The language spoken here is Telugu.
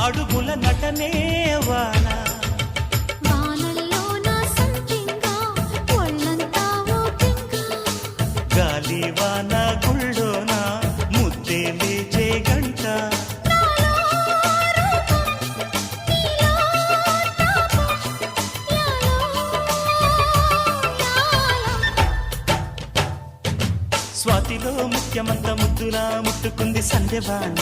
అడుగుల నటనే వాన గాలి వాన గుళ్ళోన ముద్దే లేచే గంట స్వాతిలో ముఖ్యమంత ముద్దులా ముట్టుకుంది సంధ్యవాన